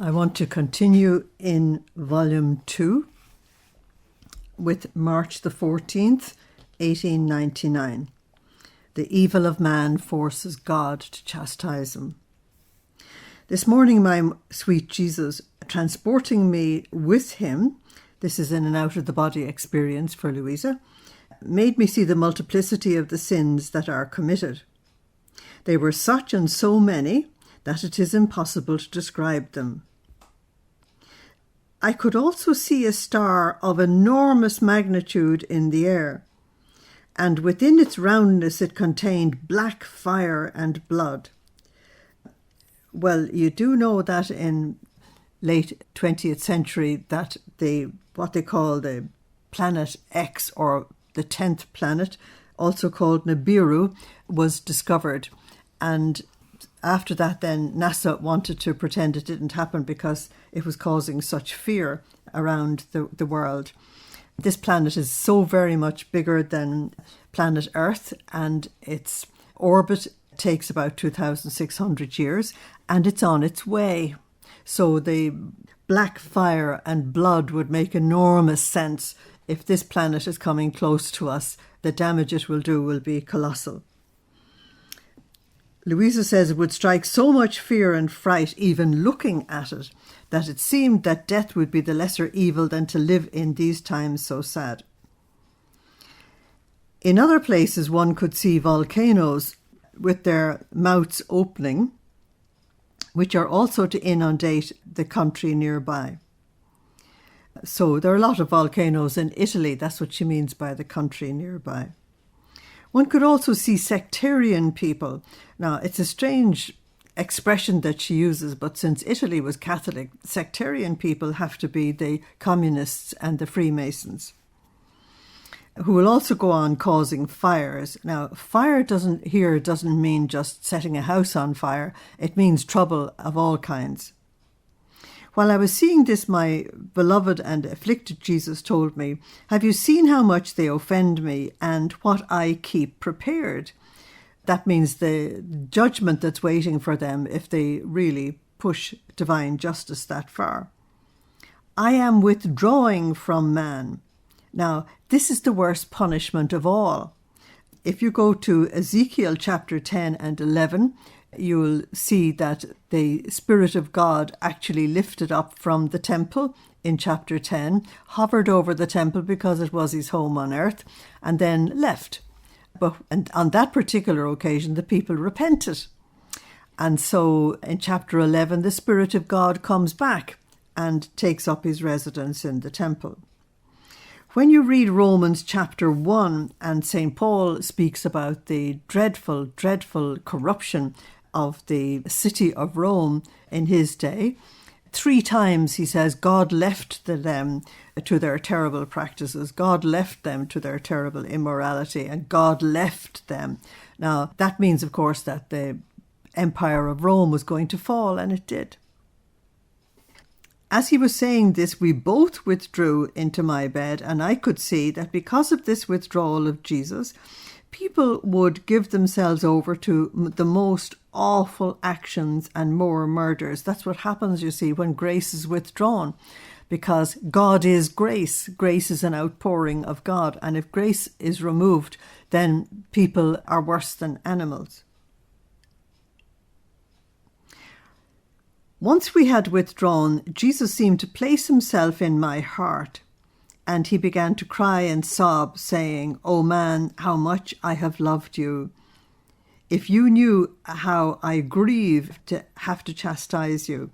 I want to continue in Volume 2 with March the 14th, 1899. The evil of man forces God to chastise him. This morning, my sweet Jesus, transporting me with him, this is in an out-of-the-body experience for Luisa, made me see the multiplicity of the sins that are committed. They were such and so many that it is impossible to describe them. I could also see a star of enormous magnitude in the air, and within its roundness it contained black fire and blood. Well, you do know that in late 20th century that what they call the planet X, or the 10th planet, also called Nibiru, was discovered. And after that, then NASA wanted to pretend it didn't happen because it was causing such fear around the world. This planet is so very much bigger than planet Earth, and its orbit takes about 2,600 years, and it's on its way. So the black fire and blood would make enormous sense. If this planet is coming close to us, the damage it will do will be colossal. Luisa says it would strike so much fear and fright even looking at it, that it seemed that death would be the lesser evil than to live in these times so sad. In other places one could see volcanoes with their mouths opening, which are also to inundate the country nearby. So there are a lot of volcanoes in Italy. That's what she means by the country nearby. One could also see sectarian people. Now, it's a strange expression that she uses, but since Italy was Catholic, sectarian people have to be the communists and the Freemasons, who will also go on causing fires. Now, fire doesn't mean just setting a house on fire. It means trouble of all kinds. While I was seeing this, my beloved and afflicted Jesus told me, "Have you seen how much they offend me and what I keep prepared?" That means the judgment that's waiting for them if they really push divine justice that far. "I am withdrawing from man." Now, this is the worst punishment of all. If you go to Ezekiel chapter 10 and 11, you'll see that the Spirit of God actually lifted up from the temple in chapter 10, hovered over the temple because it was his home on earth, and then left. And on that particular occasion, the people repented. And so in chapter 11, the Spirit of God comes back and takes up his residence in the temple. When you read Romans chapter 1, and St. Paul speaks about the dreadful, dreadful corruption of the city of Rome in his day, 3 times he says God left them to their terrible practices, God left them to their terrible immorality, and God left them. Now, that means, of course, that the Empire of Rome was going to fall, and it did. As he was saying this, we both withdrew into my bed, and I could see that because of this withdrawal of Jesus, people would give themselves over to the most awful actions and more murders. That's what happens, you see, when grace is withdrawn, because God is grace. Grace is an outpouring of God, and if grace is removed, then people are worse than animals. Once we had withdrawn, Jesus seemed to place himself in my heart, and he began to cry and sob, saying, "Oh man, how much I have loved you. If you knew how I grieve to have to chastise you."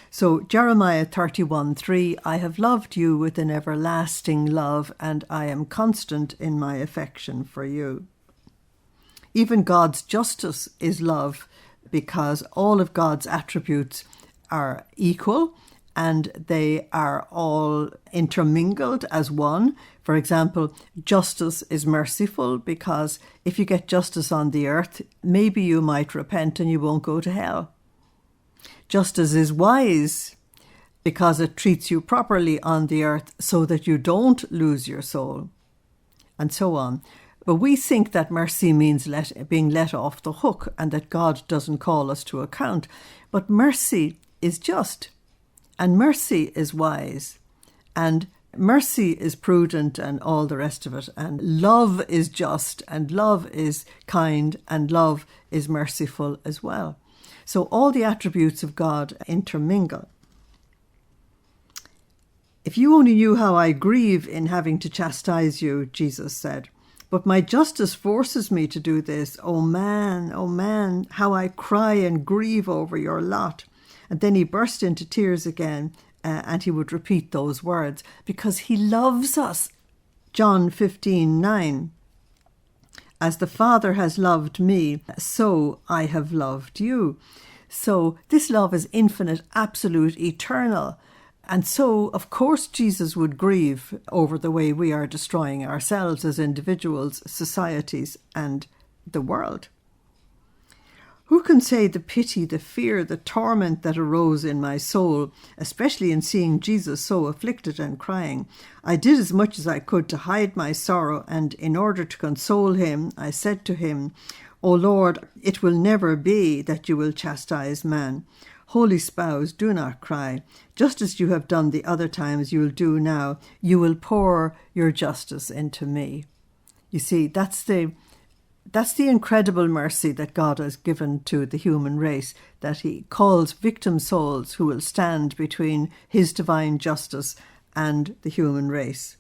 So Jeremiah 31:3, "I have loved you with an everlasting love, and I am constant in my affection for you." Even God's justice is love, because all of God's attributes are equal, and they are all intermingled as one. For example, justice is merciful, because if you get justice on the earth, maybe you might repent and you won't go to hell. Justice is wise, because it treats you properly on the earth so that you don't lose your soul, and so on. But we think that mercy means being let off the hook, and that God doesn't call us to account. But mercy is just. And mercy is wise. And mercy is prudent and all the rest of it. And love is just, and love is kind, and love is merciful as well. So all the attributes of God intermingle. If you only knew how I grieve in having to chastise you, Jesus said, but my justice forces me to do this. Oh man, how I cry and grieve over your lot. And then he burst into tears again, and he would repeat those words because he loves us. John 15:9. As the Father has loved me, so I have loved you. So this love is infinite, absolute, eternal. And so, of course, Jesus would grieve over the way we are destroying ourselves as individuals, societies, and the world. Who can say the pity, the fear, the torment that arose in my soul, especially in seeing Jesus so afflicted and crying? I did as much as I could to hide my sorrow, and in order to console him, I said to him, O Lord, it will never be that you will chastise man. Holy spouse, do not cry. Just as you have done the other times, you will do now. You will pour your justice into me. You see, that's the incredible mercy that God has given to the human race, that he calls victim souls who will stand between his divine justice and the human race.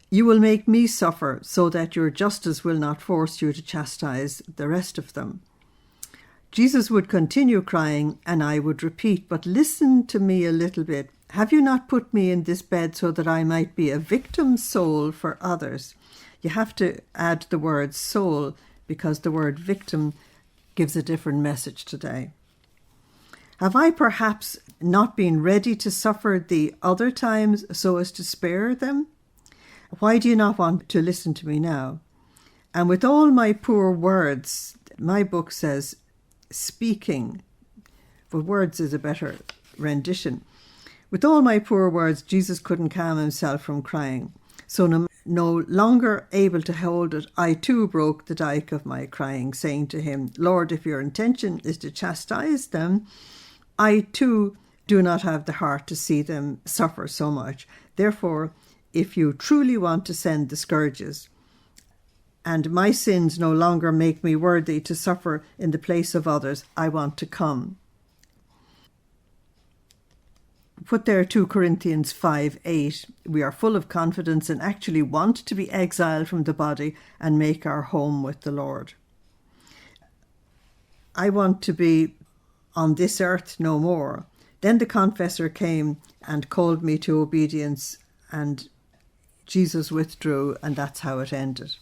You will make me suffer so that your justice will not force you to chastise the rest of them. Jesus would continue crying, and I would repeat, but listen to me a little bit. Have you not put me in this bed so that I might be a victim soul for others? You have to add the word soul because the word victim gives a different message today. Have I perhaps not been ready to suffer the other times so as to spare them? Why do you not want to listen to me now? And with all my poor words, my book says, speaking, but words is a better rendition. With all my poor words, Jesus couldn't calm himself from crying. So no longer able to hold it, I too broke the dike of my crying, saying to him, Lord, if your intention is to chastise them, I too do not have the heart to see them suffer so much. Therefore, if you truly want to send the scourges, and my sins no longer make me worthy to suffer in the place of others, I want to come. Put there 2 Corinthians 5:8. We are full of confidence and actually want to be exiled from the body and make our home with the Lord. I want to be on this earth no more. Then the confessor came and called me to obedience, and Jesus withdrew, and that's how it ended.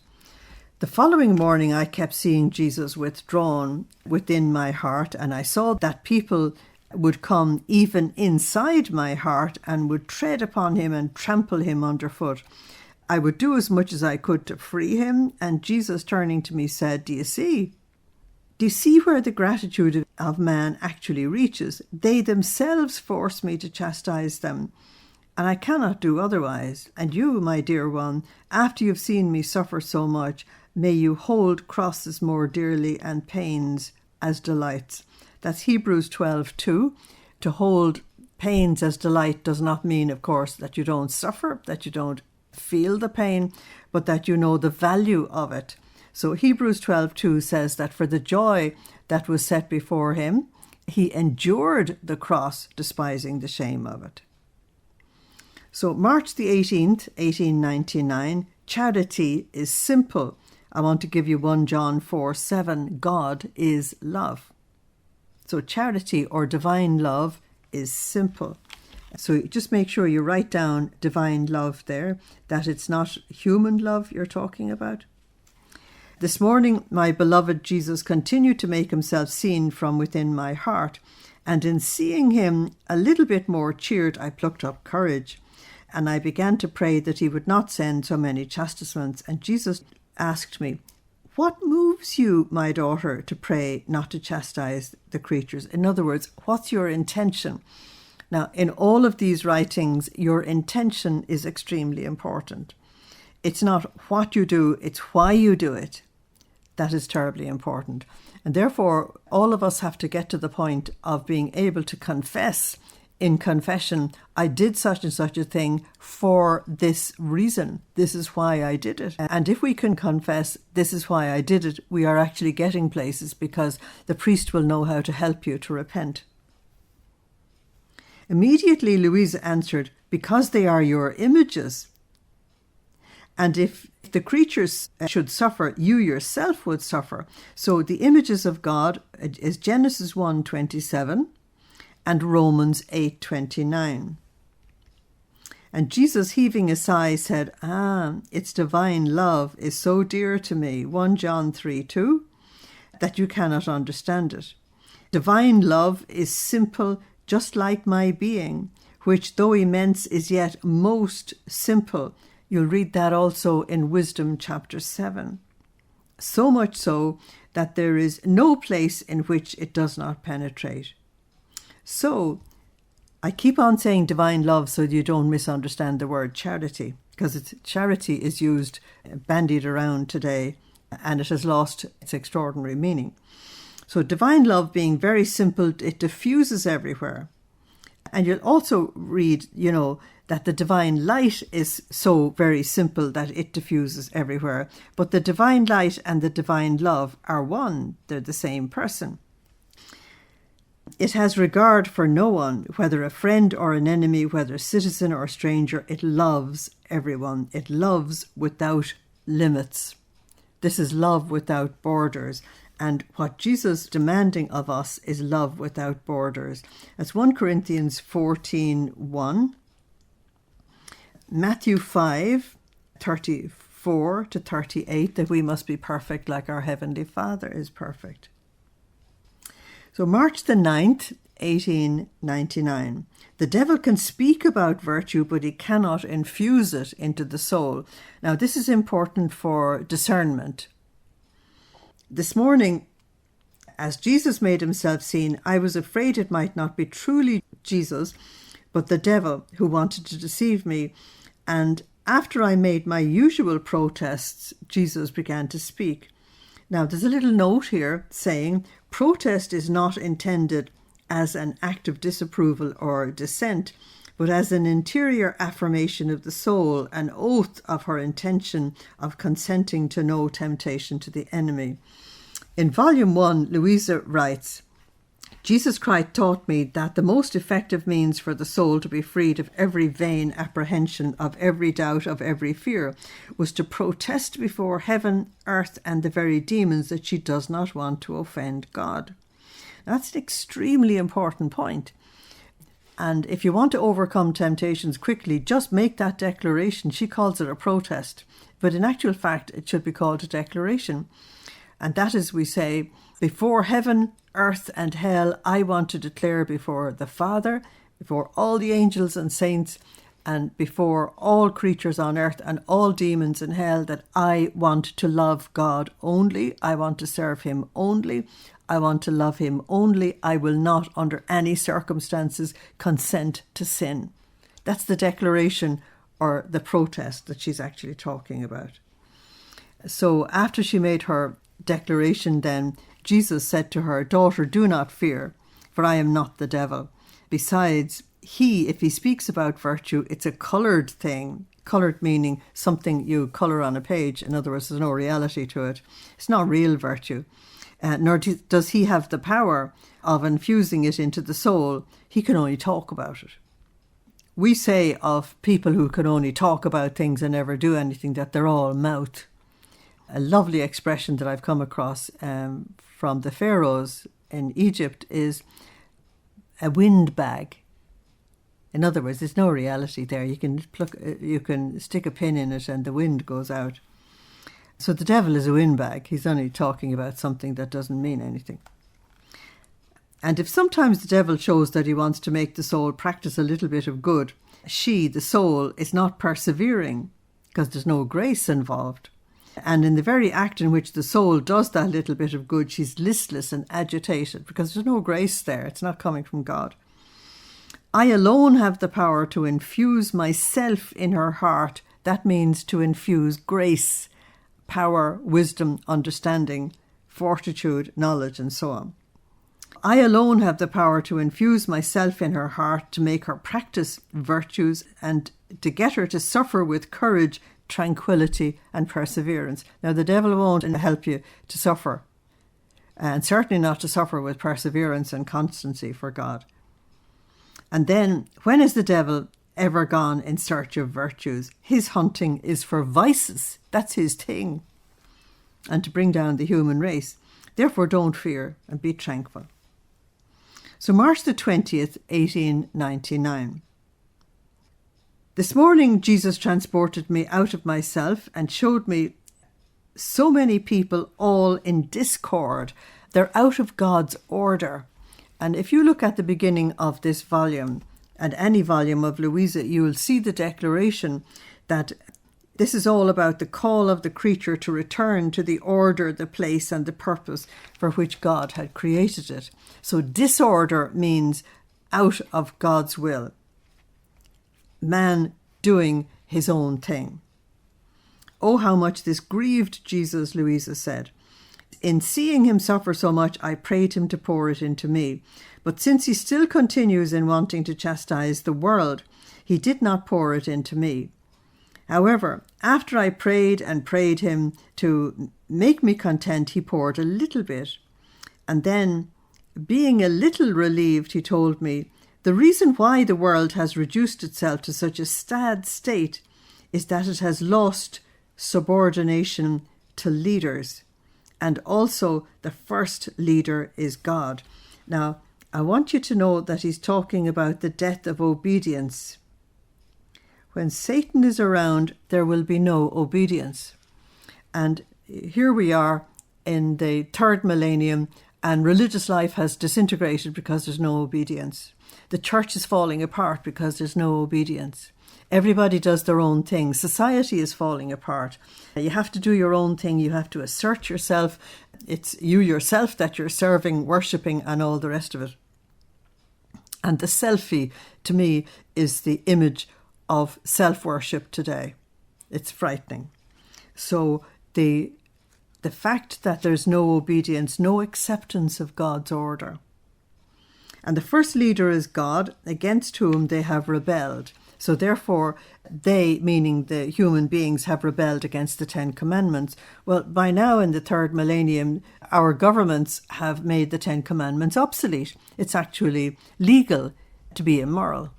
The following morning, I kept seeing Jesus withdrawn within my heart, and I saw that people would come even inside my heart and would tread upon him and trample him underfoot. I would do as much as I could to free him, and Jesus, turning to me, said, Do you see where the gratitude of man actually reaches? They themselves force me to chastise them, and I cannot do otherwise. And you, my dear one, after you've seen me suffer so much, may you hold crosses more dearly and pains as delights. That's Hebrews 12:2. To hold pains as delight does not mean, of course, that you don't suffer, that you don't feel the pain, but that you know the value of it. So Hebrews 12:2 says that for the joy that was set before him, he endured the cross, despising the shame of it. So March the 18th, 1899, charity is simple. I want to give you 1 John 4:7. God is love. So charity or divine love is simple. So just make sure you write down divine love there, that it's not human love you're talking about. This morning, my beloved Jesus continued to make himself seen from within my heart. And in seeing him a little bit more cheered, I plucked up courage. And I began to pray that he would not send so many chastisements. And Jesus asked me, What moves you, my daughter, to pray not to chastise the creatures? In other words, what's your intention? Now, in all of these writings, your intention is extremely important. It's not what you do, it's why you do it. That is terribly important. And therefore, all of us have to get to the point of being able to confess in confession, I did such and such a thing for this reason. This is why I did it. And if we can confess, this is why I did it, we are actually getting places, because the priest will know how to help you to repent. Immediately Luisa answered, because they are your images. And if the creatures should suffer, you yourself would suffer. So the images of God is Genesis 1:27 and Romans 8:29. And Jesus, heaving a sigh, said, its divine love is so dear to me, 1 John 3:2, that you cannot understand it. Divine love is simple, just like my being, which though immense is yet most simple. You'll read that also in Wisdom chapter 7. So much so that there is no place in which it does not penetrate. So I keep on saying divine love so you don't misunderstand the word charity, because charity is used, bandied around today, and it has lost its extraordinary meaning. So divine love being very simple, it diffuses everywhere. And you'll also read, that the divine light is so very simple that it diffuses everywhere. But the divine light and the divine love are one. They're the same person. It has regard for no one, whether a friend or an enemy, whether citizen or stranger. It loves everyone. It loves without limits. This is love without borders. And what Jesus is demanding of us is love without borders. That's 1 Corinthians 14:1, Matthew 5:34 to 38, that we must be perfect like our Heavenly Father is perfect. So March the 9th, 1899. The devil can speak about virtue, but he cannot infuse it into the soul. Now, this is important for discernment. This morning, as Jesus made himself seen, I was afraid it might not be truly Jesus, but the devil who wanted to deceive me. And after I made my usual protests, Jesus began to speak. Now, there's a little note here saying, protest is not intended as an act of disapproval or dissent, but as an interior affirmation of the soul, an oath of her intention of consenting to no temptation to the enemy. In Volume 1, Luisa writes, Jesus Christ taught me that the most effective means for the soul to be freed of every vain apprehension, of every doubt, of every fear, was to protest before heaven, earth, and the very demons that she does not want to offend God. That's an extremely important point. And if you want to overcome temptations quickly, just make that declaration. She calls it a protest, but in actual fact, it should be called a declaration. And that is, we say, before heaven, earth, and hell, I want to declare before the Father, before all the angels and saints, and before all creatures on earth and all demons in hell, that I want to love God only. I want to serve him only. I want to love him only. I will not, under any circumstances, consent to sin. That's the declaration or the protest that she's actually talking about. So after she made her declaration, then Jesus said to her, daughter, do not fear, for I am not the devil. Besides, if he speaks about virtue, it's a coloured thing. Coloured meaning something you colour on a page. In other words, there's no reality to it. It's not real virtue. Nor does he have the power of infusing it into the soul. He can only talk about it. We say of people who can only talk about things and never do anything that they're all mouth. A lovely expression that I've come across from the pharaohs in Egypt is a windbag. In other words, there's no reality there. You can stick a pin in it and the wind goes out. So the devil is a windbag. He's only talking about something that doesn't mean anything. And if sometimes the devil shows that he wants to make the soul practice a little bit of good, she, the soul, is not persevering because there's no grace involved. And in the very act in which the soul does that little bit of good, she's listless and agitated because there's no grace there. It's not coming from God. I alone have the power to infuse myself in her heart. That means to infuse grace, power, wisdom, understanding, fortitude, knowledge, and so on. I alone have the power to infuse myself in her heart, to make her practice virtues, and to get her to suffer with courage, tranquility, and perseverance. Now, the devil won't help you to suffer, and certainly not to suffer with perseverance and constancy for God. And then, when is the devil ever gone in search of virtues? His hunting is for vices. That's his thing. And to bring down the human race. Therefore, don't fear and be tranquil. So March the 20th, 1899. This morning, Jesus transported me out of myself and showed me so many people all in discord. They're out of God's order. And if you look at the beginning of this volume, and any volume of Luisa, you will see the declaration that this is all about the call of the creature to return to the order, the place, and the purpose for which God had created it. So disorder means out of God's will. Man doing his own thing. Oh, how much this grieved Jesus, Luisa said. In seeing him suffer so much, I prayed him to pour it into me. But since he still continues in wanting to chastise the world, he did not pour it into me. However, after I prayed and prayed him to make me content, he poured a little bit. And then, being a little relieved, he told me, the reason why the world has reduced itself to such a sad state is that it has lost subordination to leaders. And also the first leader is God. Now, I want you to know that he's talking about the death of obedience. When Satan is around, there will be no obedience. And here we are in the third millennium, and religious life has disintegrated because there's no obedience. The church is falling apart because there's no obedience. Everybody does their own thing. Society is falling apart. You have to do your own thing. You have to assert yourself. It's you yourself that you're serving, worshipping, and all the rest of it. And the selfie, to me, is the image of self-worship today. It's frightening. So the fact that there's no obedience, no acceptance of God's order. And the first leader is God, against whom they have rebelled. So therefore, they, meaning the human beings, have rebelled against the Ten Commandments. Well, by now in the third millennium, our governments have made the Ten Commandments obsolete. It's actually legal to be immoral.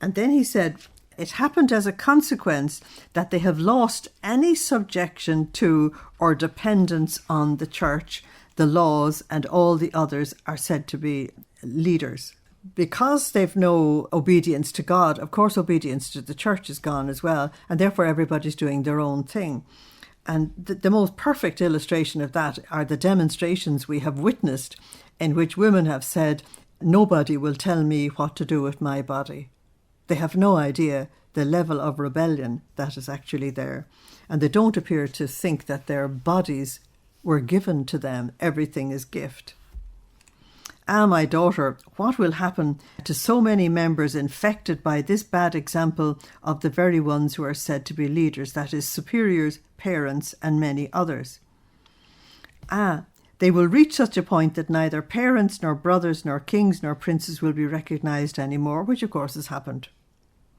And then he said, it happened as a consequence that they have lost any subjection to or dependence on the church. The laws and all the others are said to be leaders. Because they've no obedience to God, of course obedience to the church is gone as well, and therefore everybody's doing their own thing. And the most perfect illustration of that are the demonstrations we have witnessed in which women have said, nobody will tell me what to do with my body. They have no idea the level of rebellion that is actually there. And they don't appear to think that their bodies were given to them. Everything is gift. Ah, my daughter, what will happen to so many members infected by this bad example of the very ones who are said to be leaders, that is, superiors, parents, and many others? Ah, they will reach such a point that neither parents, nor brothers, nor kings, nor princes will be recognized anymore, which of course has happened.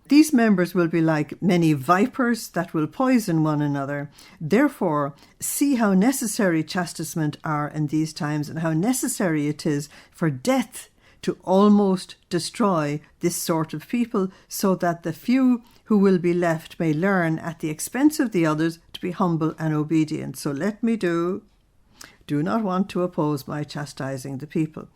These members will be like many vipers that will poison one another. Therefore, see how necessary chastisement are in these times, and how necessary it is for death to almost destroy this sort of people, so that the few who will be left may learn at the expense of the others to be humble and obedient. So let me do not want to oppose my chastising the people.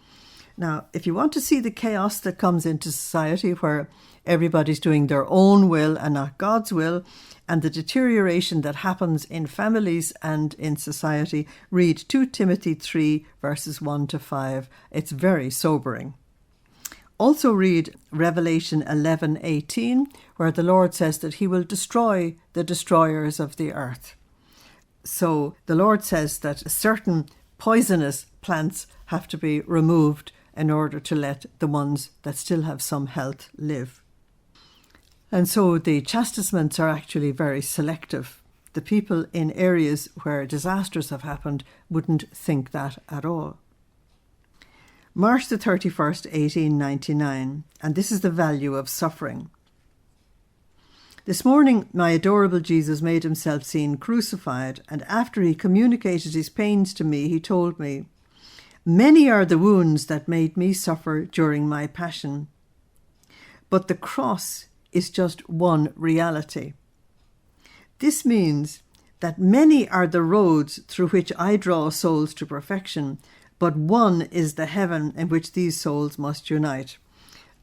Now, if you want to see the chaos that comes into society where everybody's doing their own will and not God's will, and the deterioration that happens in families and in society, read 2 Timothy 3 verses 1 to 5. It's very sobering. Also read Revelation 11:18, where the Lord says that he will destroy the destroyers of the earth. So the Lord says that certain poisonous plants have to be removed in order to let the ones that still have some health live. And so the chastisements are actually very selective. The people in areas where disasters have happened wouldn't think that at all. March the 31st, 1899, and this is the value of suffering. This morning, my adorable Jesus made himself seen crucified, and after he communicated his pains to me, he told me, "Many are the wounds that made me suffer during my passion, but the cross is just one reality." This means that many are the roads through which I draw souls to perfection, but one is the heaven in which these souls must unite.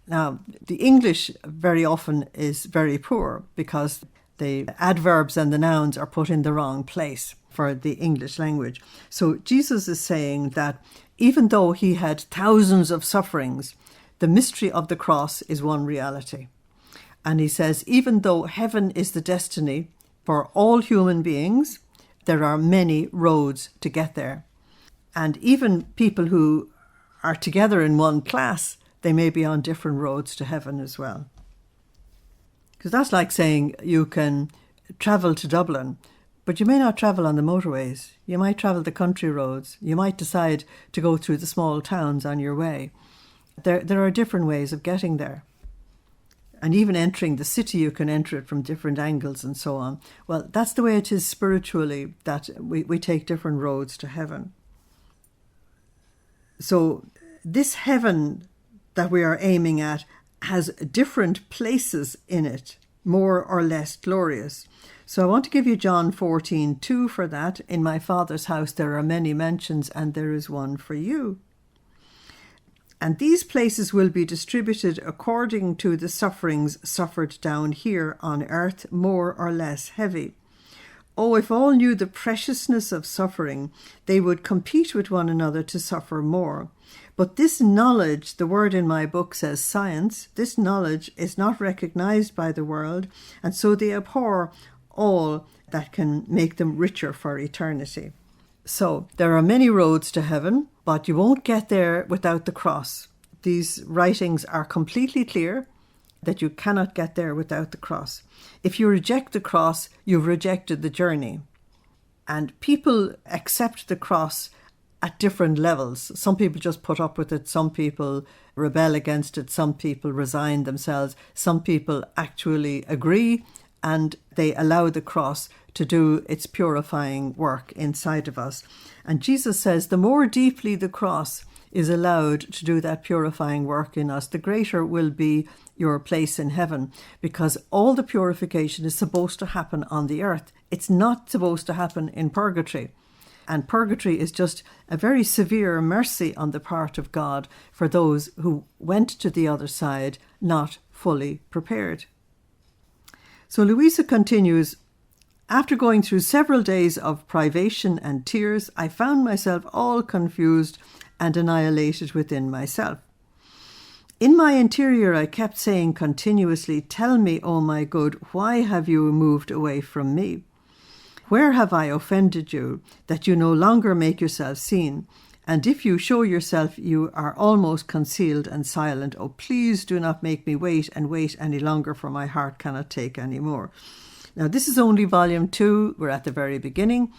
Now, the English very often is very poor because the adverbs and the nouns are put in the wrong place for the English language. So Jesus is saying that even though he had thousands of sufferings, the mystery of the cross is one reality. And he says, even though heaven is the destiny for all human beings, there are many roads to get there. And even people who are together in one class, they may be on different roads to heaven as well. Because that's like saying you can travel to Dublin, but you may not travel on the motorways. You might travel the country roads. You might decide to go through the small towns on your way. There are different ways of getting there. And even entering the city, you can enter it from different angles and so on. Well, that's the way it is spiritually, that we take different roads to heaven. So this heaven that we are aiming at has different places in it, more or less glorious. So I want to give you John 14:2 for that. In my Father's house there are many mansions, and there is one for you. And these places will be distributed according to the sufferings suffered down here on earth, more or less heavy. Oh, if all knew the preciousness of suffering, they would compete with one another to suffer more. But this knowledge, the word in my book says science, this knowledge is not recognized by the world, and so they abhor all that can make them richer for eternity. So there are many roads to heaven, but you won't get there without the cross. These writings are completely clear that you cannot get there without the cross. If you reject the cross, you've rejected the journey. And people accept the cross at different levels. Some people just put up with it. Some people rebel against it. Some people resign themselves. Some people actually agree, and they allow the cross to do its purifying work inside of us. And Jesus says the more deeply the cross is allowed to do that purifying work in us, the greater will be your place in heaven, because all the purification is supposed to happen on the earth. It's not supposed to happen in purgatory. And purgatory is just a very severe mercy on the part of God for those who went to the other side not fully prepared. So Luisa continues, after going through several days of privation and tears, I found myself all confused and annihilated within myself. In my interior, I kept saying continuously, tell me, O my good, why have you moved away from me? Where have I offended you, that you no longer make yourself seen? And if you show yourself, you are almost concealed and silent. Oh, please do not make me wait and wait any longer, for my heart cannot take any more. Now, this is only volume 2. We're at the very beginning,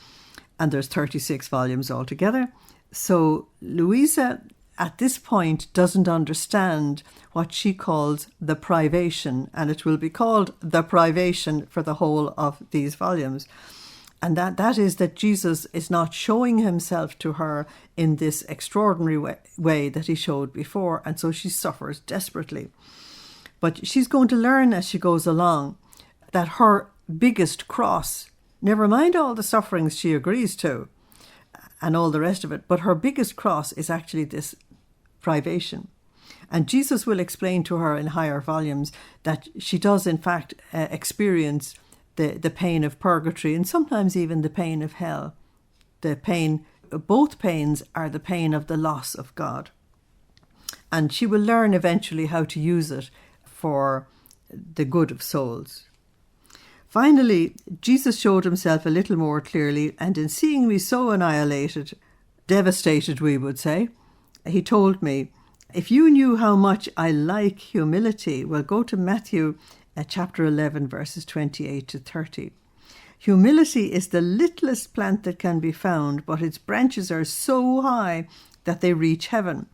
and there's 36 volumes altogether. So Luisa, at this point, doesn't understand what she calls the privation, and it will be called the privation for the whole of these volumes. And that is that Jesus is not showing himself to her in this extraordinary way that he showed before, and so she suffers desperately. But she's going to learn as she goes along that her biggest cross, never mind all the sufferings she agrees to and all the rest of it, but her biggest cross is actually this privation. And Jesus will explain to her in higher volumes that she does in fact experience the pain of purgatory, and sometimes even the pain of hell. Both pains are the pain of the loss of God. And she will learn eventually how to use it for the good of souls. Finally, Jesus showed himself a little more clearly, and in seeing me so annihilated, devastated we would say, he told me, if you knew how much I like humility, well, go to Matthew chapter 11, verses 28 to 30. Humility is the littlest plant that can be found, but its branches are so high that they reach heaven.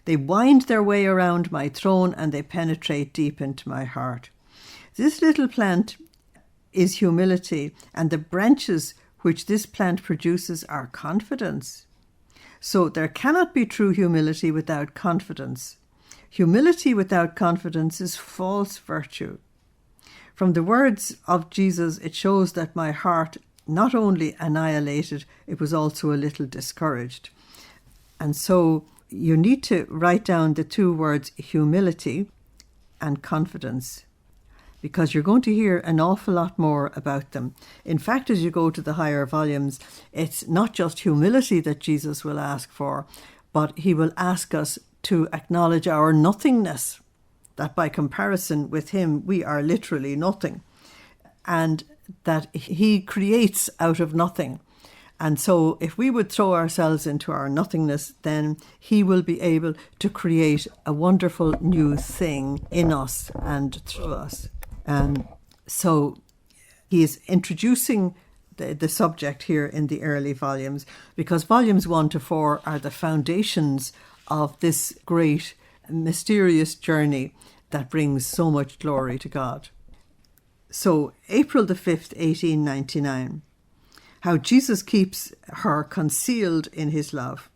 They wind their way around my throne and they penetrate deep into my heart. This little plant is humility, and the branches which this plant produces are confidence. So there cannot be true humility without confidence. Humility without confidence is false virtue. From the words of Jesus, it shows that my heart not only annihilated, it was also a little discouraged. And so you need to write down the two words humility and confidence, because you're going to hear an awful lot more about them. In fact, as you go to the higher volumes, it's not just humility that Jesus will ask for, but he will ask us to acknowledge our nothingness, that by comparison with him, we are literally nothing, and that he creates out of nothing. And so if we would throw ourselves into our nothingness, then he will be able to create a wonderful new thing in us and through us. And so he is introducing the subject here in the early volumes, because volumes 1 to 4 are the foundations of this great mysterious journey that brings so much glory to God. So, April the 5th, 1899. How Jesus keeps her concealed in his love.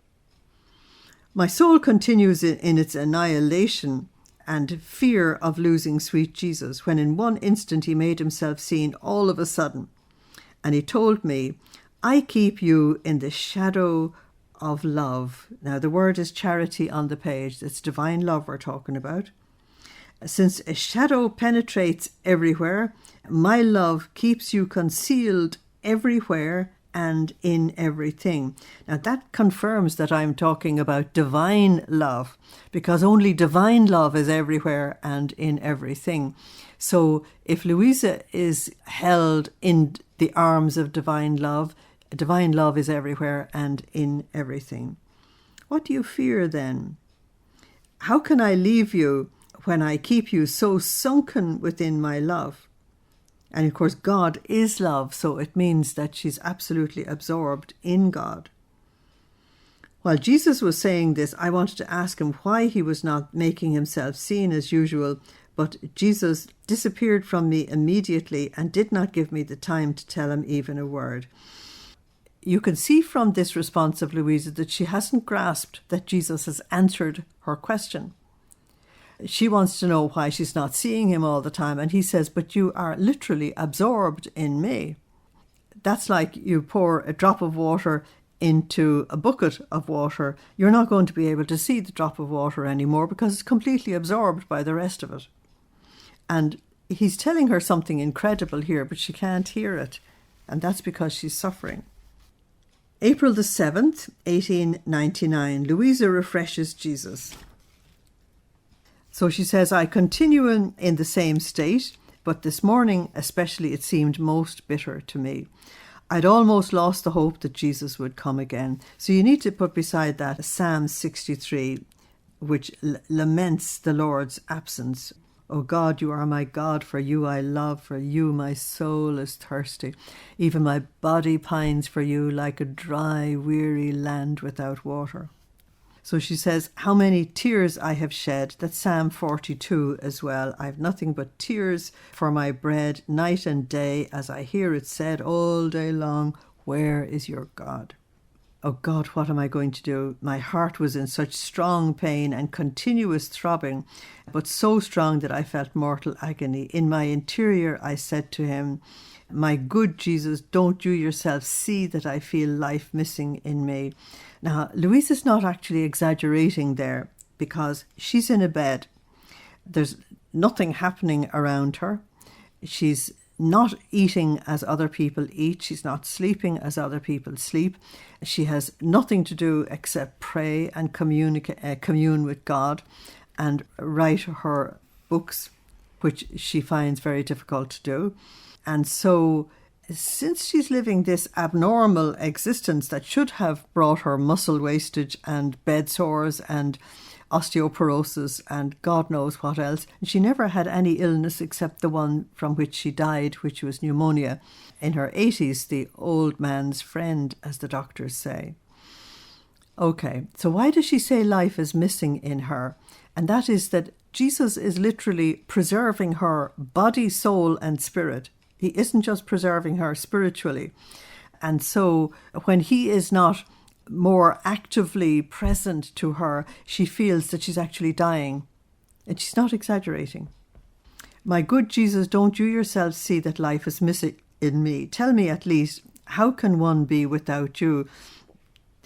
My soul continues in its annihilation and fear of losing sweet Jesus, when in one instant he made himself seen all of a sudden. And he told me, I keep you in the shadow of love. Now the word is charity on the page. It's divine love we're talking about. Since a shadow penetrates everywhere, my love keeps you concealed everywhere and in everything. Now that confirms that I'm talking about divine love, because only divine love is everywhere and in everything. So if Luisa is held in the arms of divine love is everywhere and in everything. What do you fear then? How can I leave you when I keep you so sunken within my love? And of course, God is love, so it means that she's absolutely absorbed in God. While Jesus was saying this, I wanted to ask him why he was not making himself seen as usual, but Jesus disappeared from me immediately and did not give me the time to tell him even a word. You can see from this response of Luisa that she hasn't grasped that Jesus has answered her question. She wants to know why she's not seeing him all the time. And he says, but you are literally absorbed in me. That's like you pour a drop of water into a bucket of water. You're not going to be able to see the drop of water anymore because it's completely absorbed by the rest of it. And he's telling her something incredible here, but she can't hear it. And that's because she's suffering. April the 7th, 1899, Luisa refreshes Jesus. So she says, I continue in the same state, but this morning especially it seemed most bitter to me. I'd almost lost the hope that Jesus would come again. So you need to put beside that Psalm 63, which laments the Lord's absence. O God, you are my God, for you I love, for you my soul is thirsty. Even my body pines for you like a dry, weary land without water. So she says, how many tears I have shed. That's Psalm 42 as well. I have nothing but tears for my bread, night and day, as I hear it said all day long, where is your God? Oh God, what am I going to do? My heart was in such strong pain and continuous throbbing, but so strong that I felt mortal agony. In my interior I said to him, my good Jesus, don't you yourself see that I feel life missing in me? Now, Louisa's not actually exaggerating there, because she's in a bed. There's nothing happening around her. She's not eating as other people eat. She's not sleeping as other people sleep. She has nothing to do except pray and commune with God and write her books, which she finds very difficult to do. And so since she's living this abnormal existence that should have brought her muscle wastage and bed sores and osteoporosis and God knows what else, and she never had any illness except the one from which she died, which was pneumonia. In her 80s, the old man's friend, as the doctors say. Okay, so why does she say life is missing in her? And that is that Jesus is literally preserving her body, soul, and spirit. He isn't just preserving her spiritually. And so when he is not more actively present to her, she feels that she's actually dying. And she's not exaggerating. My good Jesus, don't you yourself see that life is missing in me? Tell me at least, how can one be without you?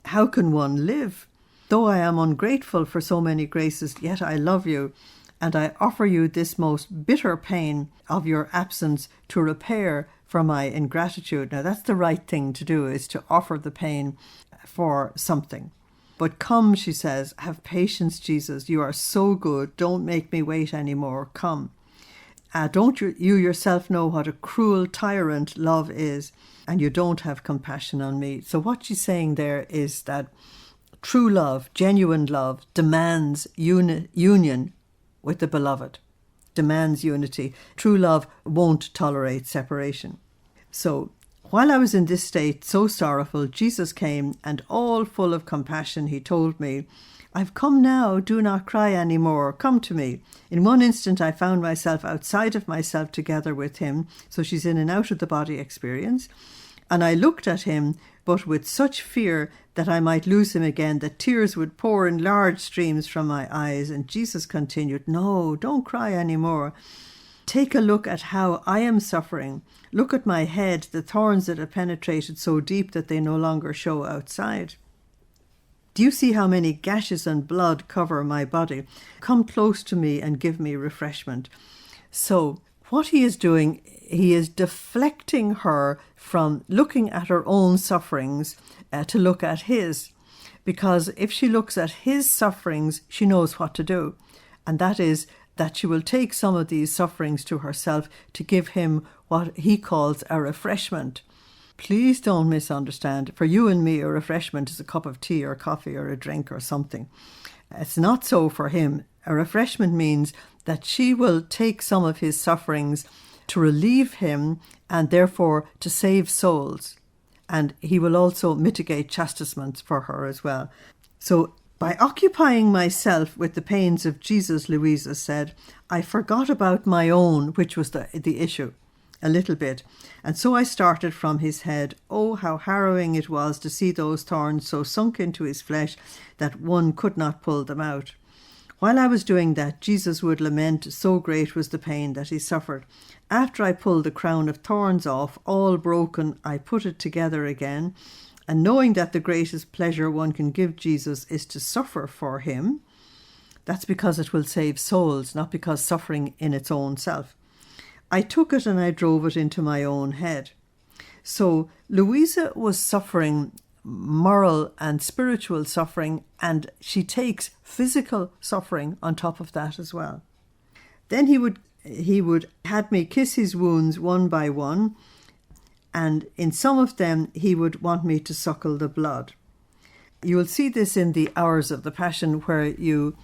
How can one live? Though I am ungrateful for so many graces, yet I love you, and I offer you this most bitter pain of your absence to repair for my ingratitude. Now that's the right thing to do, is to offer the pain for something. But come, she says, have patience, Jesus. You are so good. Don't make me wait anymore. Come. Don't you yourself know what a cruel tyrant love is, and you don't have compassion on me? So what she's saying there is that true love, genuine love, demands union with the beloved, demands unity. True love won't tolerate separation. So while I was in this state, so sorrowful, Jesus came, and all full of compassion, he told me, I've come now, do not cry any more, come to me. In one instant I found myself outside of myself together with him. So she's in an out of the body experience. And I looked at him, but with such fear that I might lose him again, that tears would pour in large streams from my eyes. And Jesus continued, no, don't cry any more. Take a look at how I am suffering. Look at my head, the thorns that have penetrated so deep that they no longer show outside. Do you see how many gashes and blood cover my body? Come close to me and give me refreshment. So what he is doing, he is deflecting her from looking at her own sufferings to look at his. Because if she looks at his sufferings, she knows what to do. And that is that she will take some of these sufferings to herself to give him what he calls a refreshment. Please don't misunderstand. For you and me, a refreshment is a cup of tea or coffee or a drink or something. It's not so for him. A refreshment means that she will take some of his sufferings to relieve him and therefore to save souls. And he will also mitigate chastisements for her as well. So by occupying myself with the pains of Jesus, Luisa said, I forgot about my own, which was the issue, a little bit. And so I started from his head. Oh, how harrowing it was to see those thorns so sunk into his flesh that one could not pull them out. While I was doing that, Jesus would lament, so great was the pain that he suffered. After I pulled the crown of thorns off, all broken, I put it together again. And knowing that the greatest pleasure one can give Jesus is to suffer for him, that's because it will save souls, not because suffering in its own self. I took it and I drove it into my own head. So Luisa was suffering moral and spiritual suffering, and she takes physical suffering on top of that as well. Then he would have me kiss his wounds one by one, and in some of them he would want me to suckle the blood. You will see this in the Hours of the Passion, where you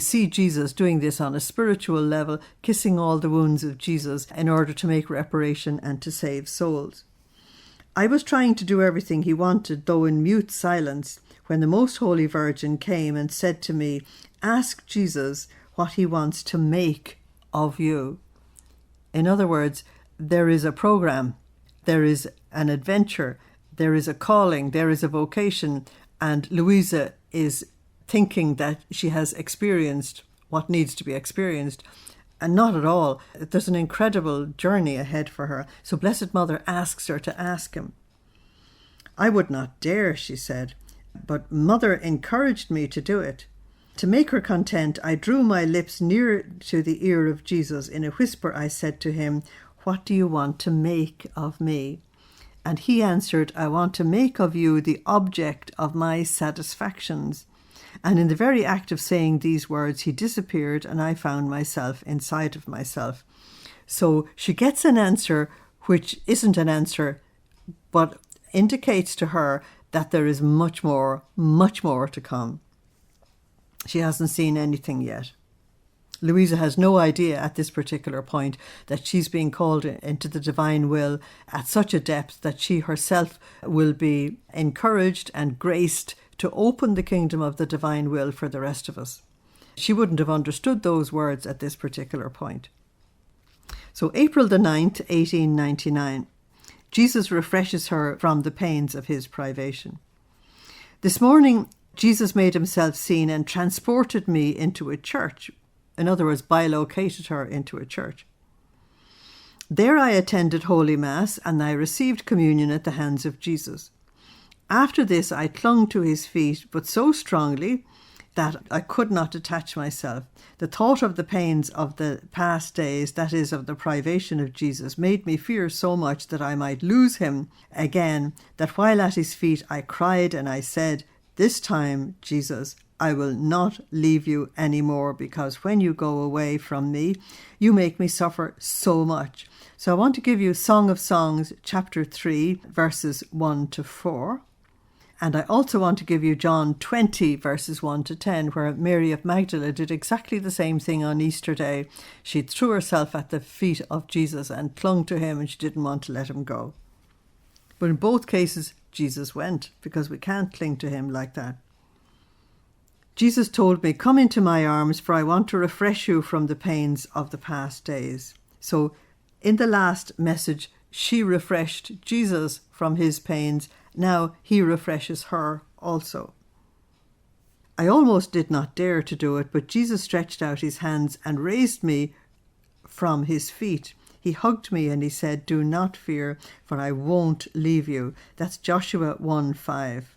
see Jesus doing this on a spiritual level, kissing all the wounds of Jesus in order to make reparation and to save souls. I was trying to do everything he wanted, though in mute silence, when the Most Holy Virgin came and said to me, ask Jesus what he wants to make of you. In other words, there is a program, there is an adventure, there is a calling, there is a vocation, and Luisa is thinking that she has experienced what needs to be experienced, and not at all. There's an incredible journey ahead for her. So Blessed Mother asks her to ask him. I would not dare, she said, but Mother encouraged me to do it. To make her content, I drew my lips near to the ear of Jesus. In a whisper I said to him, what do you want to make of me? And he answered, I want to make of you the object of my satisfactions. And in the very act of saying these words, he disappeared, and I found myself inside of myself. So she gets an answer which isn't an answer, but indicates to her that there is much more to come. She hasn't seen anything yet. Luisa has no idea at this particular point that she's being called into the divine will at such a depth that she herself will be encouraged and graced to open the kingdom of the divine will for the rest of us. She wouldn't have understood those words at this particular point. So April the 9th, 1899, Jesus refreshes her from the pains of his privation. This morning, Jesus made himself seen and transported me into a church. In other words, bilocated her into a church. There I attended Holy Mass and I received communion at the hands of Jesus. After this, I clung to his feet, but so strongly that I could not detach myself. The thought of the pains of the past days, that is, of the privation of Jesus, made me fear so much that I might lose him again, that while at his feet I cried and I said, "This time, Jesus, I will not leave you any more, because when you go away from me, you make me suffer so much." So I want to give you Song of Songs, chapter 3, verses 1 to 4. And I also want to give you John 20, verses 1 to 10, where Mary of Magdala did exactly the same thing on Easter Day. She threw herself at the feet of Jesus and clung to him, and she didn't want to let him go. But in both cases, Jesus went, because we can't cling to him like that. Jesus told me, "Come into my arms, for I want to refresh you from the pains of the past days." So in the last message, she refreshed Jesus from his pains. Now he refreshes her also. I almost did not dare to do it, but Jesus stretched out his hands and raised me from his feet. He hugged me and he said, "Do not fear, for I won't leave you." That's Joshua 1:5.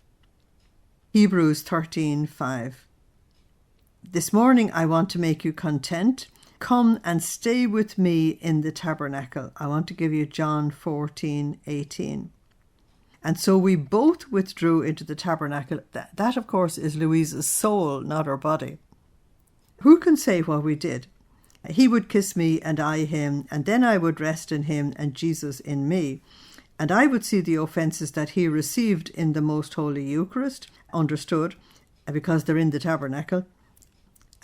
Hebrews 13:5. This morning I want to make you content. Come and stay with me in the tabernacle. I want to give you John 14:18. And so we both withdrew into the tabernacle. That, of course, is Luisa's soul, not her body. Who can say what we did? He would kiss me and I him, and then I would rest in him and Jesus in me. And I would see the offences that he received in the most holy Eucharist, understood, because they're in the tabernacle,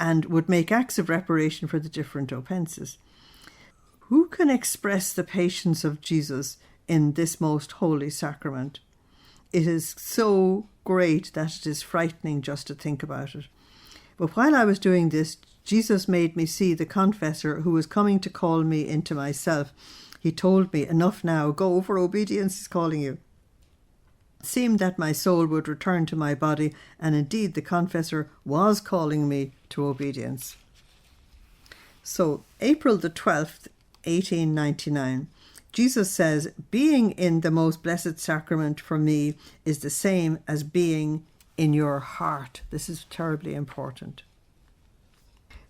and would make acts of reparation for the different offences. Who can express the patience of Jesus in this most holy sacrament? It is so great that it is frightening just to think about it. But while I was doing this, Jesus made me see the confessor who was coming to call me into myself. He told me, "Enough now, go, for obedience is calling you." It seemed that my soul would return to my body, and indeed the confessor was calling me to obedience. So, April the 12th, 1899, Jesus says, "Being in the most blessed sacrament for me is the same as being in your heart." This is terribly important.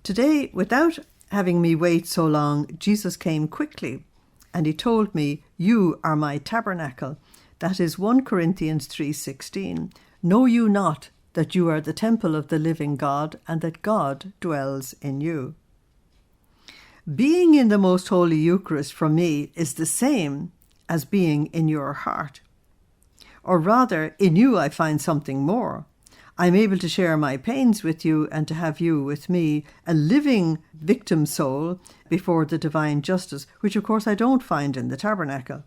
Today, without having me wait so long, Jesus came quickly and he told me, "You are my tabernacle." That is 1 Corinthians 3:16. "Know you not that you are the temple of the living God, and that God dwells in you?" Being in the most holy Eucharist for me is the same as being in your heart. Or rather, in you I find something more. I'm able to share my pains with you and to have you with me, a living victim soul before the divine justice, which of course I don't find in the tabernacle.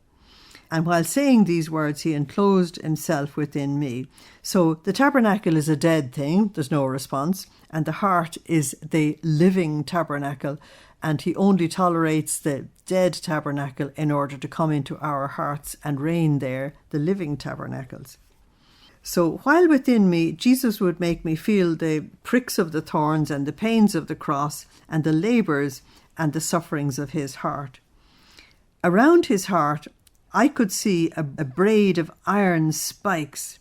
And while saying these words, he enclosed himself within me. So the tabernacle is a dead thing, there's no response, and the heart is the living tabernacle, and he only tolerates the dead tabernacle in order to come into our hearts and reign there, the living tabernacles. So while within me, Jesus would make me feel the pricks of the thorns and the pains of the cross and the labours and the sufferings of his heart. Around his heart, I could see a braid of iron spikes,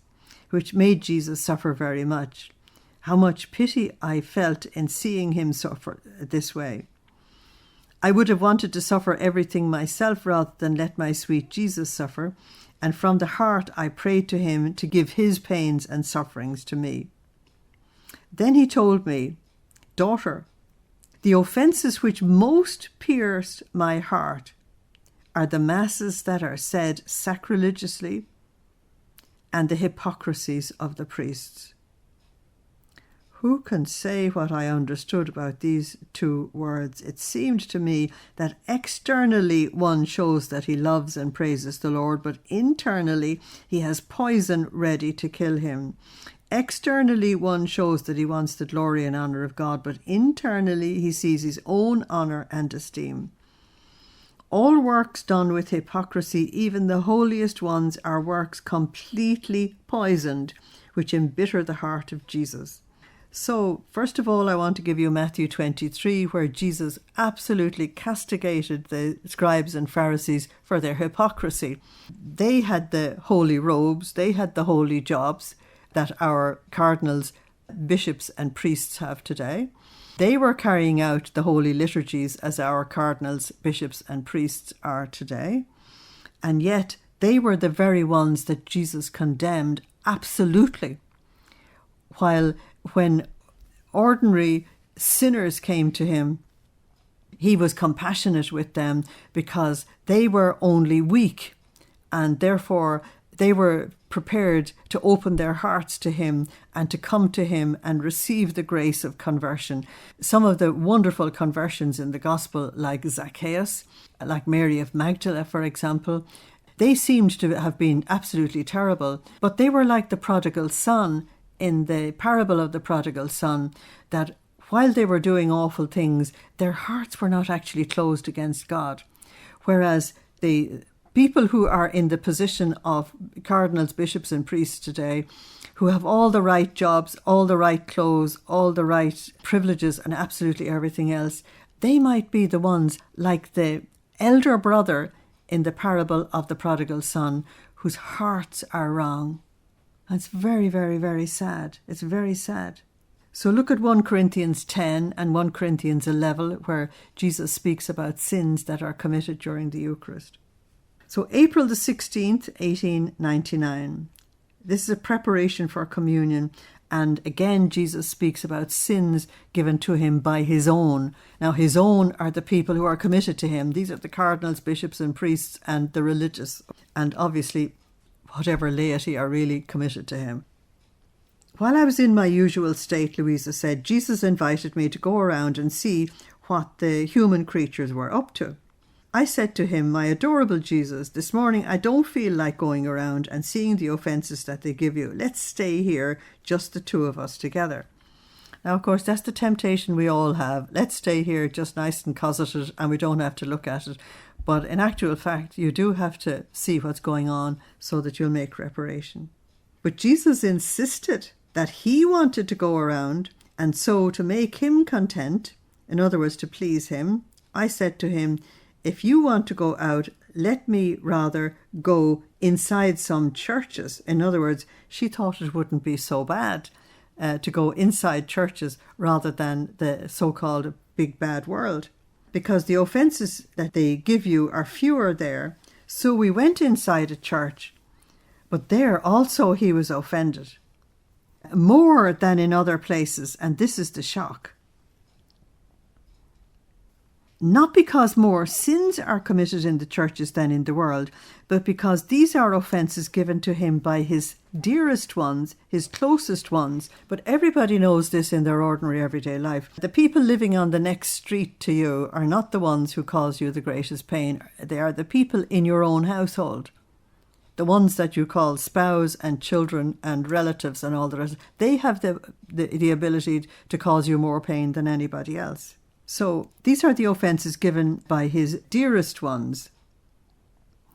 which made Jesus suffer very much. How much pity I felt in seeing him suffer this way. I would have wanted to suffer everything myself rather than let my sweet Jesus suffer, and from the heart I prayed to him to give his pains and sufferings to me. Then he told me, "Daughter, the offences which most pierced my heart are the masses that are said sacrilegiously and the hypocrisies of the priests." Who can say what I understood about these two words? It seemed to me that externally one shows that he loves and praises the Lord, but internally he has poison ready to kill him. Externally, one shows that he wants the glory and honour of God, but internally he sees his own honour and esteem. All works done with hypocrisy, even the holiest ones, are works completely poisoned, which embitter the heart of Jesus. So, first of all, I want to give you Matthew 23, where Jesus absolutely castigated the scribes and Pharisees for their hypocrisy. They had the holy robes, they had the holy jobs that our cardinals, bishops and priests have today. They were carrying out the holy liturgies as our cardinals, bishops and priests are today. And yet they were the very ones that Jesus condemned absolutely. While when ordinary sinners came to him, he was compassionate with them because they were only weak, and therefore they were prepared to open their hearts to him and to come to him and receive the grace of conversion. Some of the wonderful conversions in the gospel, like Zacchaeus, like Mary of Magdala, for example, they seemed to have been absolutely terrible, but they were like the prodigal son in the parable of the prodigal son, that while they were doing awful things, their hearts were not actually closed against God. Whereas the people who are in the position of cardinals, bishops and priests today, who have all the right jobs, all the right clothes, all the right privileges and absolutely everything else, they might be the ones like the elder brother in the parable of the prodigal son, whose hearts are wrong. And it's very, very, very sad. It's very sad. So look at 1 Corinthians 10 and 1 Corinthians 11, where Jesus speaks about sins that are committed during the Eucharist. So April the 16th, 1899. This is a preparation for communion. And again, Jesus speaks about sins given to him by his own. Now, his own are the people who are committed to him. These are the cardinals, bishops and priests and the religious. And obviously, whatever laity are really committed to him. While I was in my usual state, Luisa said, Jesus invited me to go around and see what the human creatures were up to. I said to him, my adorable Jesus, this morning I don't feel like going around and seeing the offences that they give you. Let's stay here, just the two of us together. Now, of course, that's the temptation we all have. Let's stay here just nice and cosseted and we don't have to look at it. But in actual fact, you do have to see what's going on so that you'll make reparation. But Jesus insisted that he wanted to go around, and so to make him content, in other words, to please him, I said to him, if you want to go out, let me rather go inside some churches. In other words, she thought it wouldn't be so bad to go inside churches rather than the so-called big bad world, because the offences that they give you are fewer there. So we went inside a church, but there also he was offended, more than in other places, and this is the shock. Not because more sins are committed in the churches than in the world, but because these are offences given to him by his dearest ones, his closest ones. But everybody knows this in their ordinary everyday life. The people living on the next street to you are not the ones who cause you the greatest pain. They are the people in your own household. The ones that you call spouse and children and relatives and all the rest. They have the ability to cause you more pain than anybody else. So these are the offences given by his dearest ones,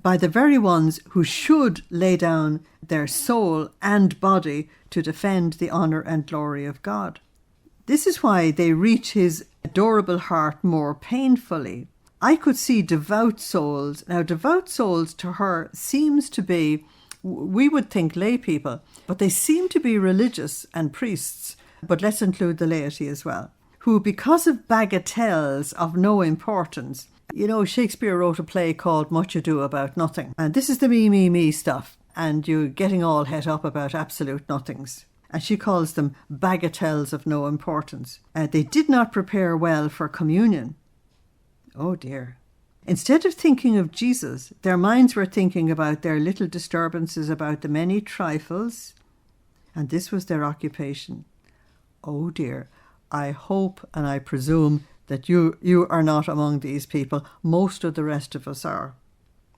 by the very ones who should lay down their soul and body to defend the honour and glory of God. This is why they reach his adorable heart more painfully. I could see devout souls. Now, devout souls to her seems to be, we would think lay people, but they seem to be religious and priests, but let's include the laity as well, who, because of bagatelles of no importance, you know, Shakespeare wrote a play called Much Ado About Nothing. And this is the me stuff. And you're getting all het up about absolute nothings. And she calls them bagatelles of no importance. They did not prepare well for communion. Oh dear. Instead of thinking of Jesus, their minds were thinking about their little disturbances, about the many trifles. And this was their occupation. Oh dear. I hope and I presume that you are not among these people. Most of the rest of us are.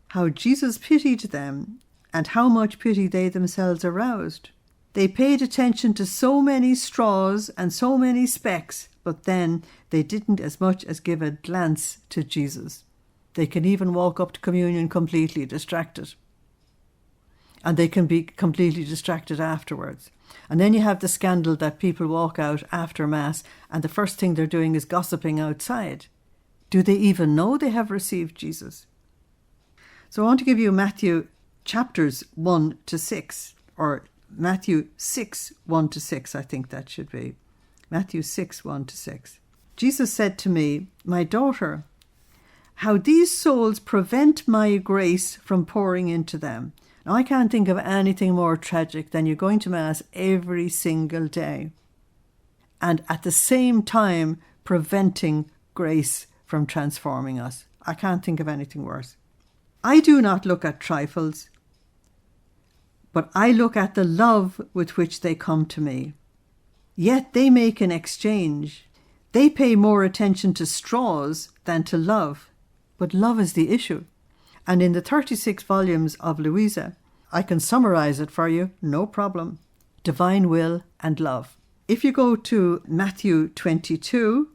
How Jesus pitied them and how much pity they themselves aroused. They paid attention to so many straws and so many specks, but then they didn't as much as give a glance to Jesus. They can even walk up to communion completely distracted. And they can be completely distracted afterwards. And then you have the scandal that people walk out after Mass and the first thing they're doing is gossiping outside. Do they even know they have received Jesus? So I want to give you Matthew chapters 1 to 6, or Matthew 6, 1 to 6, I think that should be. Matthew 6, 1 to 6. Jesus said to me, "My daughter, how these souls prevent my grace from pouring into them." Now, I can't think of anything more tragic than you're going to Mass every single day and at the same time preventing grace from transforming us. I can't think of anything worse. I do not look at trifles, but I look at the love with which they come to me. Yet they make an exchange. They pay more attention to straws than to love, but love is the issue. And in the 36 volumes of Luisa, I can summarize it for you, no problem. Divine will and love. If you go to Matthew 22,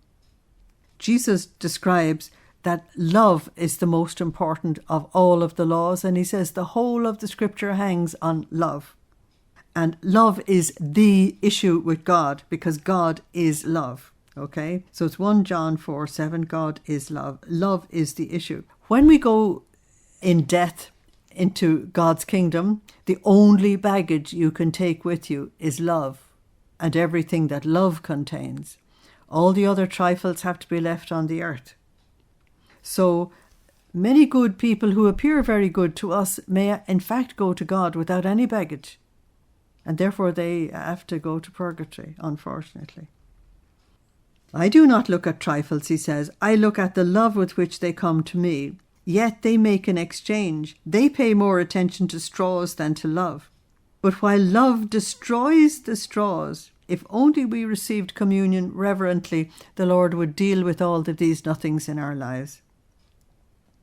Jesus describes that love is the most important of all of the laws, and he says the whole of the scripture hangs on love. And love is the issue with God, because God is love. Okay? So it's 1 John 4:7, God is love. Love is the issue. When we go in death into God's kingdom, the only baggage you can take with you is love and everything that love contains. All the other trifles have to be left on the earth. So many good people who appear very good to us may in fact go to God without any baggage, and therefore they have to go to purgatory, unfortunately. I do not look at trifles, he says. I look at the love with which they come to me. Yet they make an exchange. They pay more attention to straws than to love. But while love destroys the straws, if only we received communion reverently, the Lord would deal with all of these nothings in our lives.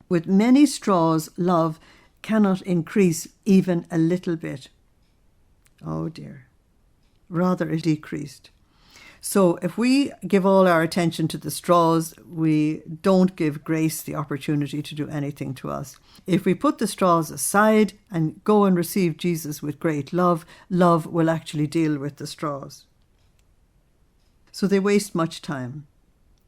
With many straws, love cannot increase even a little bit. Oh dear. Rather it decreased. So if we give all our attention to the straws, we don't give grace the opportunity to do anything to us. If we put the straws aside and go and receive Jesus with great love, love will actually deal with the straws. So they waste much time.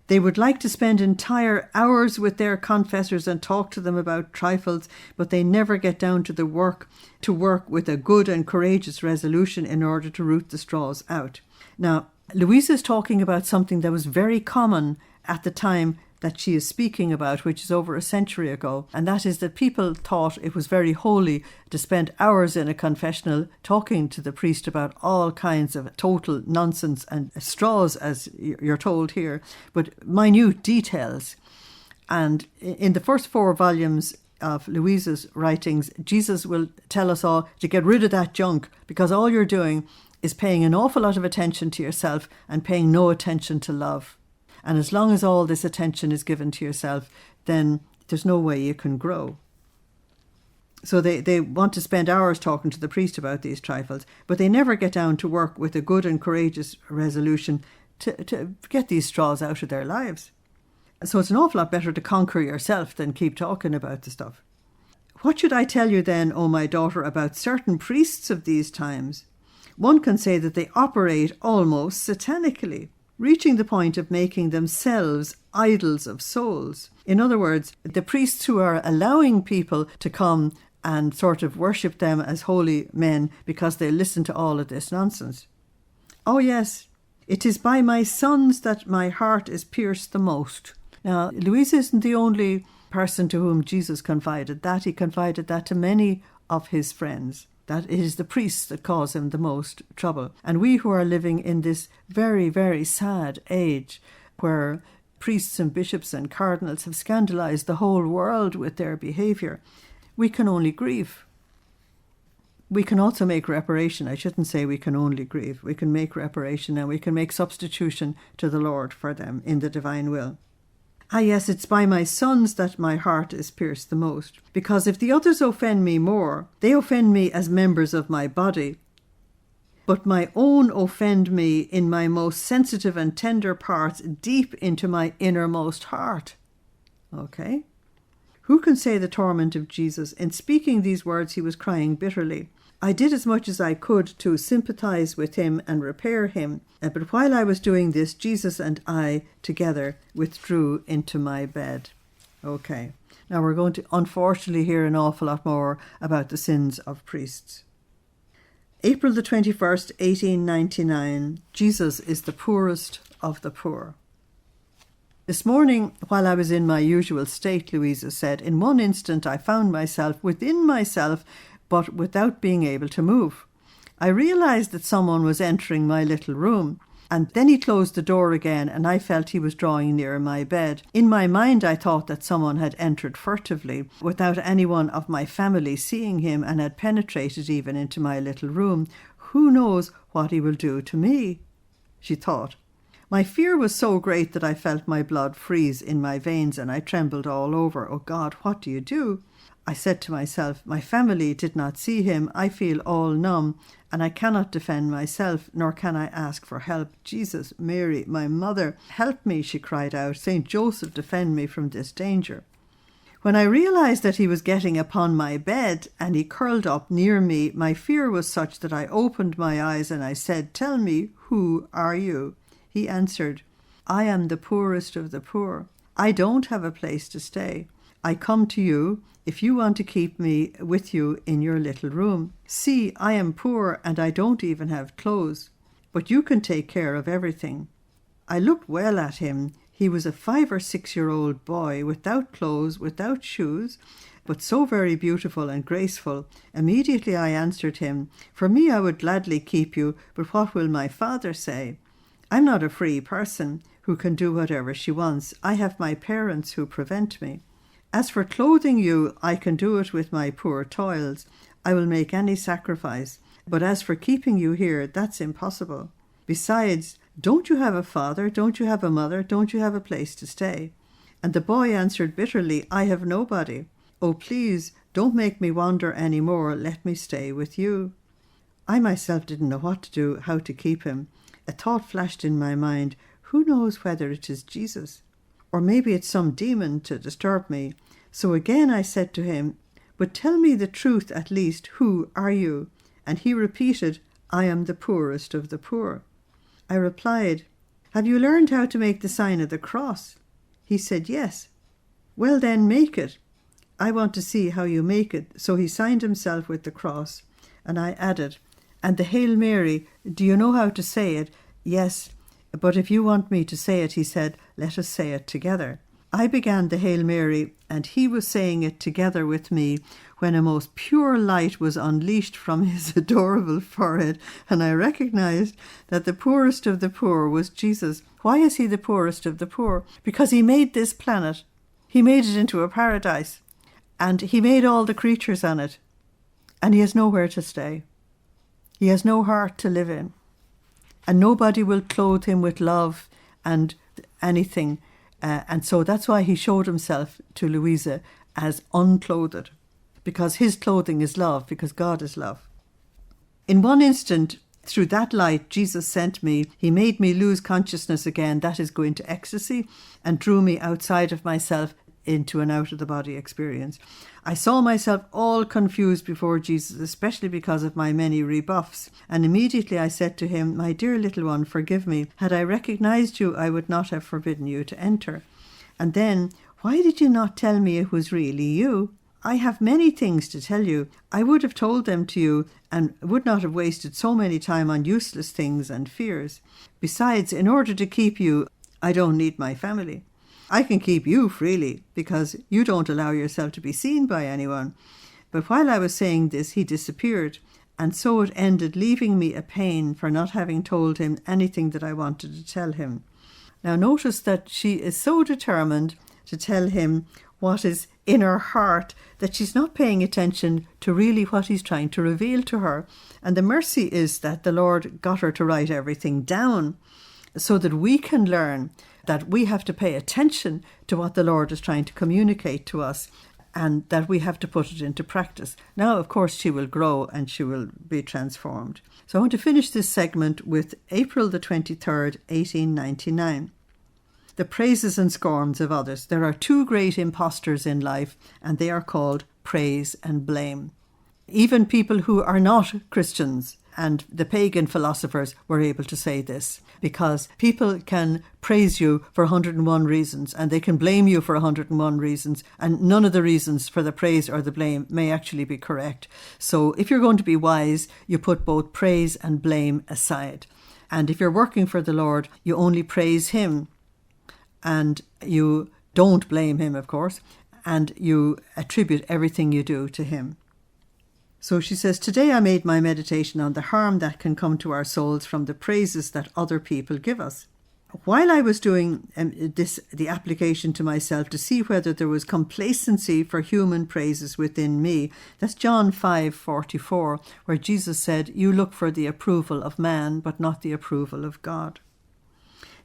They would like to spend entire hours with their confessors and talk to them about trifles, but they never get down to work with a good and courageous resolution in order to root the straws out. Now, Luisa is talking about something that was very common at the time that she is speaking about, which is over a century ago, and that is that people thought it was very holy to spend hours in a confessional talking to the priest about all kinds of total nonsense and straws, as you're told here, but minute details. And in the first 4 volumes of Luisa's writings, Jesus will tell us all to get rid of that junk, because all you're doing is paying an awful lot of attention to yourself and paying no attention to love. And as long as all this attention is given to yourself, then there's no way you can grow. So they want to spend hours talking to the priest about these trifles, but they never get down to work with a good and courageous resolution to get these straws out of their lives. So it's an awful lot better to conquer yourself than keep talking about the stuff. What should I tell you then, O my daughter, about certain priests of these times? One can say that they operate almost satanically, reaching the point of making themselves idols of souls. In other words, the priests who are allowing people to come and sort of worship them as holy men because they listen to all of this nonsense. Oh yes, it is by my sons that my heart is pierced the most. Now, Luisa isn't the only person to whom Jesus confided that. He confided that to many of his friends. That it is the priests that cause him the most trouble. And we who are living in this very, very sad age where priests and bishops and cardinals have scandalized the whole world with their behavior, we can only grieve. We can also make reparation. I shouldn't say we can only grieve. We can make reparation and we can make substitution to the Lord for them in the divine will. Ah yes, it's by my sons that my heart is pierced the most, because if the others offend me more, they offend me as members of my body. but my own offend me in my most sensitive and tender parts, deep into my innermost heart. Okay? Who can say the torment of Jesus? In speaking these words, he was crying bitterly. I did as much as I could to sympathize with him and repair him, but while I was doing this, Jesus and I together withdrew into my bed. Okay, now we're going to unfortunately hear an awful lot more about the sins of priests. April the 21st, 1899, Jesus is the poorest of the poor. This morning, while I was in my usual state, Luisa said, in one instant I found myself within myself, but without being able to move. I realized that someone was entering my little room, and then he closed the door again, and I felt he was drawing near my bed. In my mind, I thought that someone had entered furtively, without anyone of my family seeing him, and had penetrated even into my little room. Who knows what he will do to me? She thought. My fear was so great that I felt my blood freeze in my veins, and I trembled all over. Oh God, what do you do? I said to myself, my family did not see him. I feel all numb, and I cannot defend myself, nor can I ask for help. Jesus, Mary, my mother, help me, she cried out. Saint Joseph, defend me from this danger. When I realized that he was getting upon my bed, and he curled up near me, my fear was such that I opened my eyes, and I said, tell me, who are you? He answered, I am the poorest of the poor. I don't have a place to stay. I come to you if you want to keep me with you in your little room. See, I am poor and I don't even have clothes, but you can take care of everything. I looked well at him. He was a 5 or 6-year-old boy, without clothes, without shoes, but so very beautiful and graceful. Immediately I answered him, for me I would gladly keep you, but what will my father say? I'm not a free person who can do whatever she wants. I have my parents who prevent me. As for clothing you, I can do it with my poor toils. I will make any sacrifice. But as for keeping you here, that's impossible. Besides, don't you have a father? Don't you have a mother? Don't you have a place to stay? And the boy answered bitterly, I have nobody. Oh, please, don't make me wander any more. Let me stay with you. I myself didn't know what to do, how to keep him. A thought flashed in my mind. Who knows whether it is Jesus? Or maybe it's some demon to disturb me. So again I said to him, but tell me the truth at least, who are you? And he repeated, I am the poorest of the poor. I replied, have you learned how to make the sign of the cross? He said, yes. Well then, make it. I want to see how you make it. So he signed himself with the cross, and I added, and the Hail Mary, do you know how to say it? Yes. But if you want me to say it, he said, let us say it together. I began the Hail Mary, and he was saying it together with me when a most pure light was unleashed from his adorable forehead, and I recognized that the poorest of the poor was Jesus. Why is he the poorest of the poor? Because he made this planet. He made it into a paradise, and he made all the creatures on it, and he has nowhere to stay. He has no heart to live in. And nobody will clothe him with love and anything. And so that's why he showed himself to Luisa as unclothed, because his clothing is love, because God is love. In one instant, through that light Jesus sent me, he made me lose consciousness again, that is going to ecstasy, and drew me outside of myself into an out-of-the-body experience. I saw myself all confused before Jesus, especially because of my many rebuffs. And immediately I said to him, my dear little one, forgive me. Had I recognized you, I would not have forbidden you to enter. And then, why did you not tell me it was really you? I have many things to tell you. I would have told them to you and would not have wasted so many time on useless things and fears. Besides, in order to keep you, I don't need my family. I can keep you freely because you don't allow yourself to be seen by anyone. But while I was saying this, he disappeared, and so it ended, leaving me a pain for not having told him anything that I wanted to tell him. Now notice that she is so determined to tell him what is in her heart that she's not paying attention to really what he's trying to reveal to her. And the mercy is that the Lord got her to write everything down so that we can learn that we have to pay attention to what the Lord is trying to communicate to us. and that we have to put it into practice. Now, of course, she will grow and she will be transformed. So I want to finish this segment with April the 23rd, 1899. The praises and scorns of others. There are two great impostors in life, and they are called praise and blame. Even people who are not Christians and the pagan philosophers were able to say this, because people can praise you for 101 reasons and they can blame you for 101 reasons, and none of the reasons for the praise or the blame may actually be correct. So if you're going to be wise, you put both praise and blame aside. And if you're working for the Lord, you only praise him and you don't blame him, of course, and you attribute everything you do to him. So she says, today I made my meditation on the harm that can come to our souls from the praises that other people give us. While I was doing the application to myself to see whether there was complacency for human praises within me, that's John 5:44, where Jesus said, you look for the approval of man, but not the approval of God.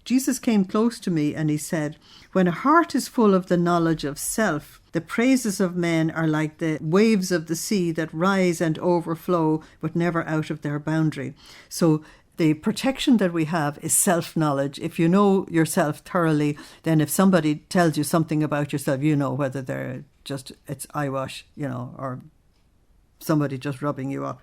Jesus came close to me and he said, when a heart is full of the knowledge of self, the praises of men are like the waves of the sea that rise and overflow, but never out of their boundary. So the protection that we have is self-knowledge. If you know yourself thoroughly, then if somebody tells you something about yourself, you know whether it's eyewash, or somebody just rubbing you up.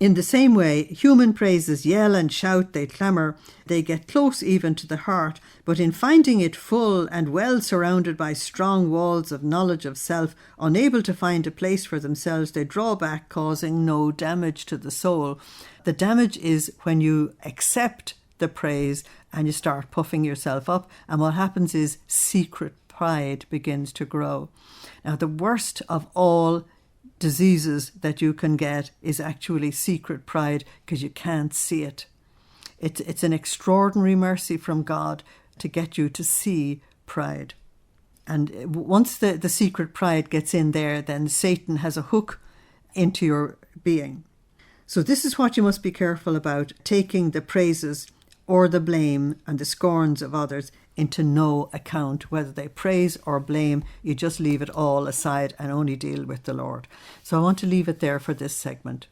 In the same way, human praises yell and shout, they clamour, they get close even to the heart, but in finding it full and well surrounded by strong walls of knowledge of self, unable to find a place for themselves, they draw back, causing no damage to the soul. The damage is when you accept the praise and you start puffing yourself up, and what happens is secret pride begins to grow. Now, the worst of all diseases that you can get is actually secret pride, because you can't see it. It's an extraordinary mercy from God to get you to see pride. And once the secret pride gets in there, then Satan has a hook into your being. So this is what you must be careful about, taking the praises or the blame and the scorns of others into no account. Whether they praise or blame, you just leave it all aside and only deal with the Lord. So I want to leave it there for this segment.